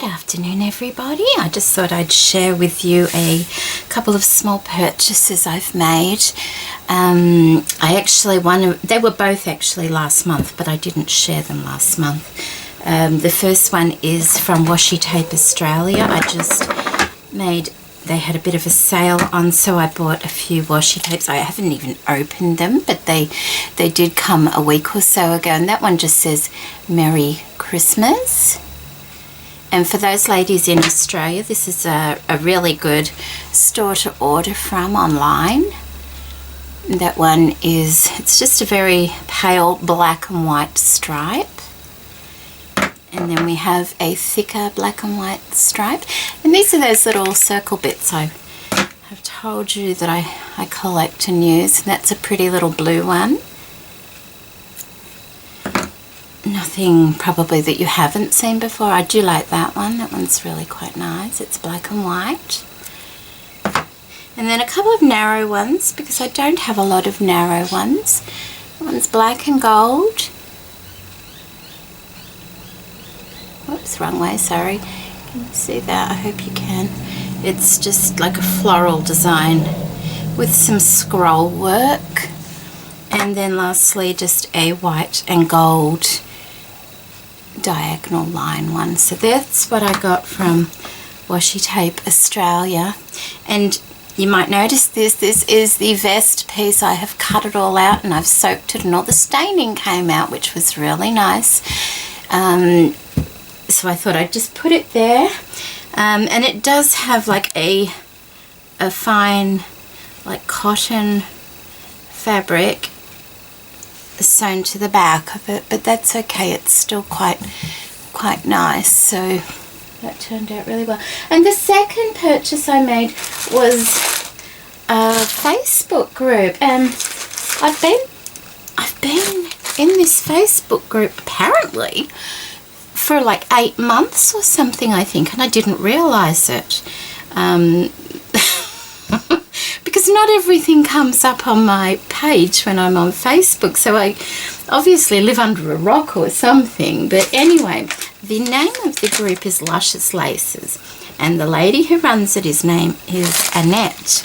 Good afternoon, everybody. I just thought I'd share with you a couple of small purchases I've made. They were both actually last month, but I didn't share them last month. The first one is from Washi Tape Australia. They had a bit of a sale on, so I bought a few washi tapes. I haven't even opened them, but they did come a week or so ago, and that one just says Merry Christmas. And for those ladies in Australia, this is a really good store to order from online. That one it's just a very pale black and white stripe. And then we have a thicker black and white stripe. And these are those little circle bits I have told you that I collect and use. And that's a pretty little blue one. Nothing probably that you haven't seen before. I do like that one. That one's really quite nice. It's black and white. And then a couple of narrow ones, because I don't have a lot of narrow ones. That one's black and gold. Oops, wrong way, sorry. Can you see that? I hope you can. It's just like a floral design with some scroll work. And then lastly, just a white and gold diagonal line one. So that's what I got from Washi Tape Australia. And you might notice this is the vest piece. I have cut it all out and I've soaked it, and all the staining came out, which was really nice. So I thought I'd just put it there. And it does have like a fine like cotton fabric sewn to the back of it, but that's okay. It's still quite nice. So that turned out really well. And the second purchase I made was a Facebook group, and I've been in this Facebook group apparently for like 8 months or something, I think, and I didn't realize it. Because not everything comes up on my page when I'm on Facebook, so I obviously live under a rock or something. But anyway, the name of the group is Luscious Laces, and the lady who runs it, his name is Annette.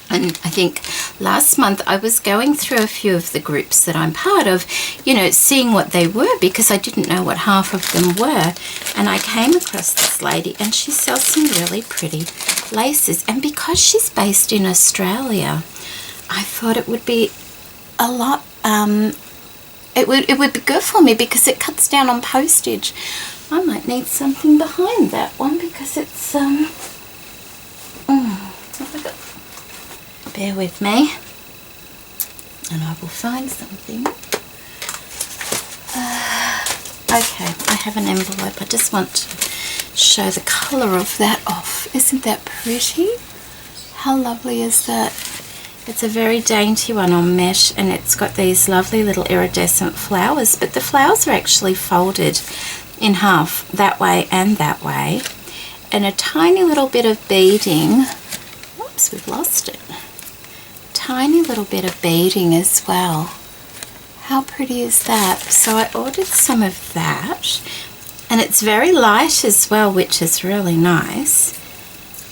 And I think last month I was going through a few of the groups that I'm part of, you know, seeing what they were, because I didn't know what half of them were. And I came across this lady, and she sells some really pretty laces. And because she's based in Australia, I thought it would be a lot, it would be good for me because it cuts down on postage. I might need something behind that one because it's, bear with me and I will find something. Okay, I have an envelope. I just want to show the colour of that off. Isn't that pretty? How lovely is that? It's a very dainty one on mesh, and it's got these lovely little iridescent flowers, but the flowers are actually folded in half that way and that way, and a tiny little bit of beading. Oops, we've lost it. Tiny little bit of beading as well. How pretty is that? So I ordered some of that, and it's very light as well, which is really nice.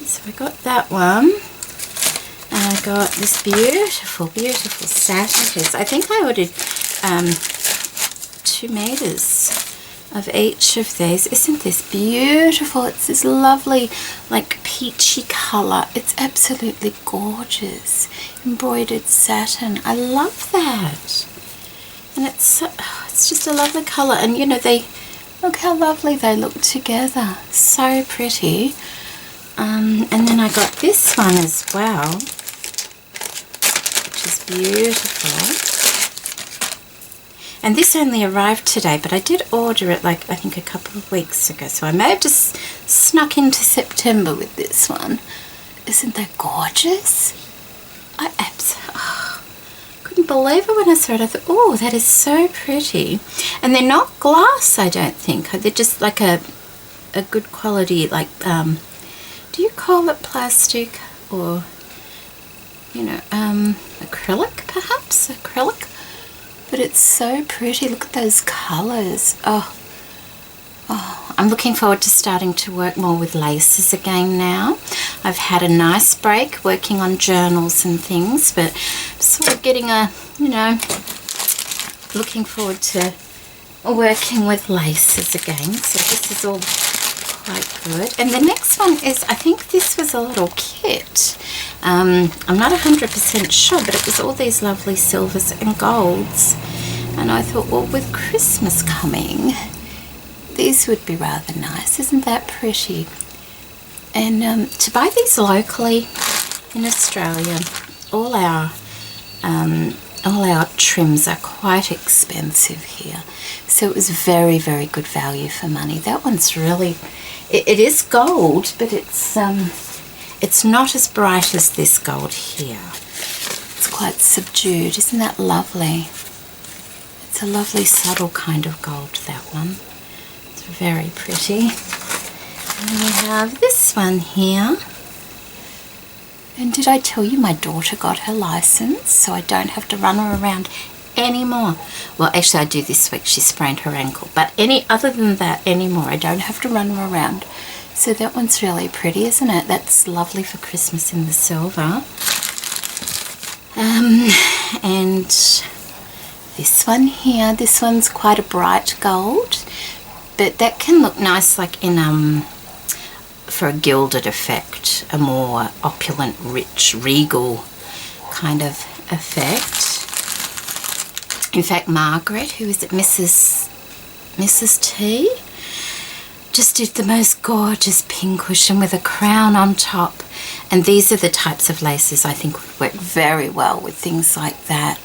So I got that one, and I got this beautiful satin piece. I think I ordered 2 meters of each of these. Isn't this beautiful? It's this lovely like peachy colour. It's absolutely gorgeous. Embroidered satin. I love that. And it's just a lovely colour, and you know, look how lovely they look together. So pretty. And then I got this one as well, which is beautiful. And this only arrived today, but I did order it like I think a couple of weeks ago, so I may have just snuck into September with this one. Isn't that gorgeous? I couldn't believe it when I saw it. I thought, oh, that is so pretty. And they're not glass, I don't think. They're just like a good quality, like, do you call it plastic, or, you know, acrylic perhaps? Acrylic? But it's so pretty. Look at those colours. Oh, I'm looking forward to starting to work more with laces again now. I've had a nice break working on journals and things, but sort of getting a, looking forward to working with laces again. So this is all quite good. And the next one is, I think this was a little kit. I'm not 100% sure, but it was all these lovely silvers and golds. And I thought, well, with Christmas coming, these would be rather nice. Isn't that pretty? And to buy these locally in Australia, all our trims are quite expensive here. So it was very, very good value for money. That one's really, it is gold, but it's not as bright as this gold here. It's quite subdued. Isn't that lovely? It's a lovely subtle kind of gold, that one. It's very pretty. And we have this one here. And did I tell you my daughter got her license, so I don't have to run her around anymore? Well, actually I do this week. She sprained her ankle. But other than that anymore, I don't have to run her around. So that one's really pretty, isn't it? That's lovely for Christmas in the silver. And this one here, this one's quite a bright gold, but that can look nice like in for a gilded effect, a more opulent, rich, regal kind of effect. In fact, Margaret, who is it, Mrs. T, just did the most gorgeous pincushion with a crown on top. And these are the types of laces I think would work very well with things like that.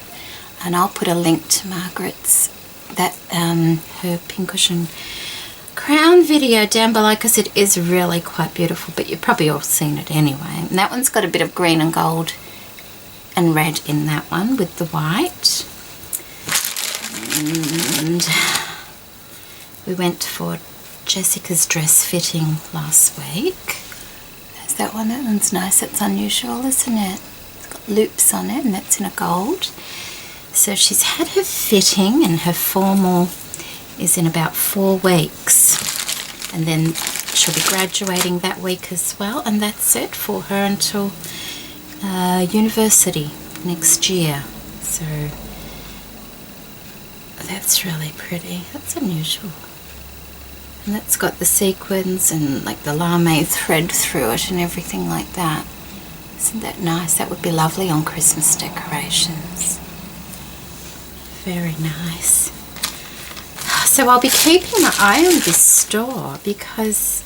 And I'll put a link to Margaret's, her pincushion crown video down below, because it is really quite beautiful, but you've probably all seen it anyway. And that one's got a bit of green and gold and red in that one with the white. And we went for Jessica's dress fitting last week. There's that one. That one's nice. It's unusual, isn't it? It's got loops on it, and that's in a gold. So she's had her fitting, and her formal is in about 4 weeks. And then she'll be graduating that week as well, and that's it for her until university next year. So that's really pretty. That's unusual. And that's got the sequins and like the lame thread through it and everything like that. Isn't that nice? That would be lovely on Christmas decorations. Very nice. So I'll be keeping an eye on this store because,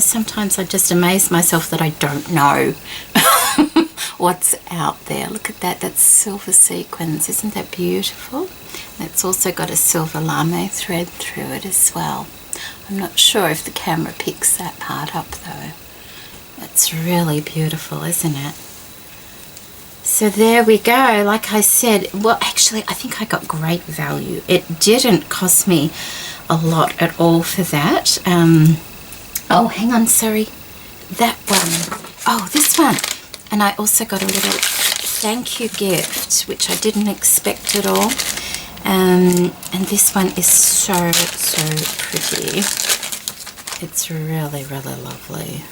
sometimes I just amaze myself that I don't know what's out there. Look at that. That's silver sequins. Isn't that beautiful? It's also got a silver lame thread through it as well. I'm not sure if the camera picks that part up though. That's really beautiful, isn't it? So there we go. Like I said, well, actually, I think I got great value. It didn't cost me a lot at all for that. Oh, hang on, sorry. That one. Oh, this one. And I also got a little thank you gift, which I didn't expect at all. And this one is so pretty. It's really, really lovely.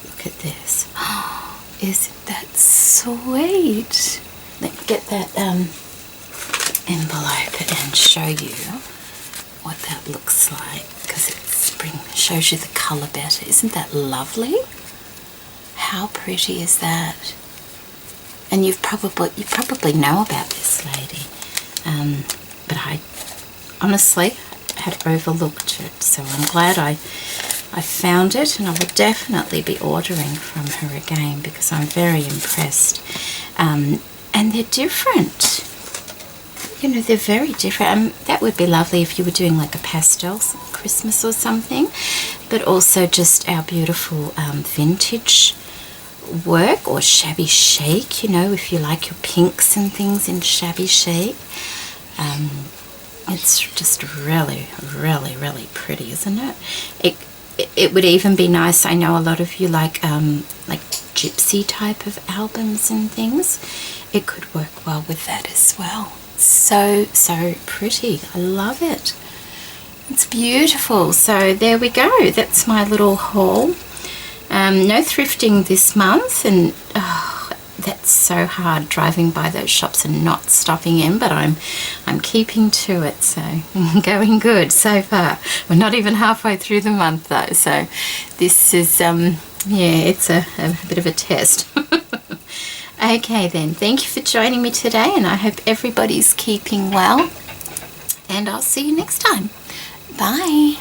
Look at this. Isn't that sweet? Let me get that envelope and show you what that looks like, because it shows you the colour better. Isn't that lovely? How pretty is that? And you probably know about this lady, but I honestly had overlooked it, so I'm glad I found it, and I will definitely be ordering from her again because I'm very impressed. And they're different. They're very different. That would be lovely if you were doing like a pastel Christmas or something, but also just our beautiful vintage work or shabby chic, if you like your pinks and things in shabby chic. It's just really, really, really pretty, isn't it? It would even be nice. I know a lot of you like gypsy type of albums and things. It could work well with that as well. So pretty. I love it. It's beautiful. So there we go. That's my little haul. No thrifting this month, and that's so hard driving by those shops and not stopping in, but I'm keeping to it, so going good so far. We're not even halfway through the month though, so this is yeah, it's a bit of a test. Okay then, thank you for joining me today, and I hope everybody's keeping well, and I'll see you next time. Bye.